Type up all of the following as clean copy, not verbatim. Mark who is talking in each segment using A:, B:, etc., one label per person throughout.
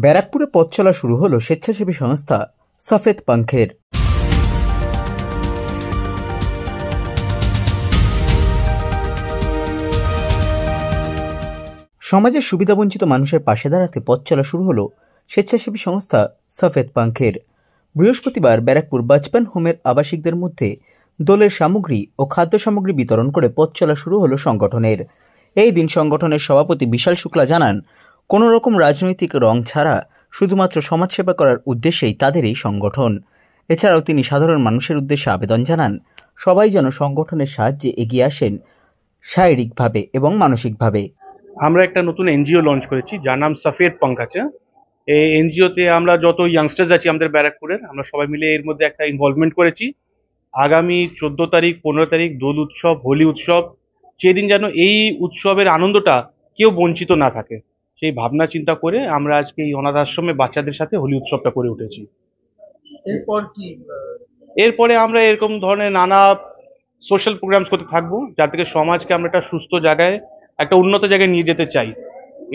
A: ব্যারাকপুরে পথ চলা শুরু হলো স্বেচ্ছাসেবী সংস্থা সফেদ পাঙ্খের। সমাজের সুবিধাবঞ্চিত মানুষের পাশে দাঁড়াতে পথ চলা শুরু হলো স্বেচ্ছাসেবী সংস্থা সফেদ পাঙ্খের। বৃহস্পতিবার ব্যারাকপুর বাচপান হোমের আবাসিকদের মধ্যে দোলের সামগ্রী ও খাদ্য সামগ্রী বিতরণ করে পথ চলা শুরু হলো সংগঠনের। এই দিন সংগঠনের সভাপতি বিশাল শুক্লা জানান, কোনো রকম রাজনৈতিক রং ছাড়া শুধুমাত্র সমাজসেবা করার উদ্দেশ্যেই তাদের এই সংগঠন। এছাড়াও তিনি সাধারণ মানুষের উদ্দেশ্যে আবেদন জানান, সবাই যেন সংগঠনের সাহায্যে এগিয়ে আসেন শারীরিকভাবে এবং মানসিকভাবে।
B: আমরা একটা নতুন এনজিও লঞ্চ করেছি যার নাম সফেদ পাঙ্খ আছে। এই এনজিওতে আমরা যত ইয়াংস্টার্স আছি আমাদের ব্যারাকপুরের, আমরা সবাই মিলে এর মধ্যে একটা ইনভলভমেন্ট করেছি। আগামী 14 তারিখ 15 তারিখ দোল উৎসব, হোলি উৎসব, সেদিন যেন এই উৎসবের আনন্দটা কেউ বঞ্চিত না থাকে, সেই ভাবনা চিন্তা করে আমরা আজকে এই অনাথ আশ্রমে বাচ্চাদের সাথে হোলি উৎসবটা করে উঠেছি। এরপরে আমরা এরকম ধরনের নানা সোশ্যাল প্রোগ্রামস করতে থাকবো, যা থেকে সমাজকে আমরা একটা সুস্থ জায়গায়, একটা উন্নত জায়গায় নিয়ে যেতে চাই।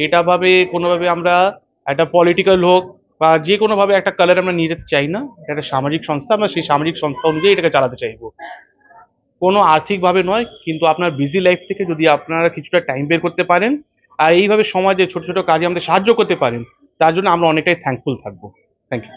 B: এটা ভাবে কোনোভাবে আমরা একটা পলিটিক্যাল হোক বা যে কোনোভাবে একটা কালার আমরা নিয়ে যেতে চাই না। এটা একটা সামাজিক সংস্থা, আমরা সেই সামাজিক সংস্থা অনুযায়ী এটাকে চালাতে চাইবো। কোনো আর্থিকভাবে নয়, কিন্তু আপনার বিজি লাইফ থেকে যদি আপনারা কিছুটা টাইম বের করতে পারেন আর এইভাবে সমাজে ছোট ছোট কাজে আমাদের সাহায্য করতে পারেন, তার জন্য আমরা অনেকটাই থ্যাঙ্কফুল থাকবো। Thank you.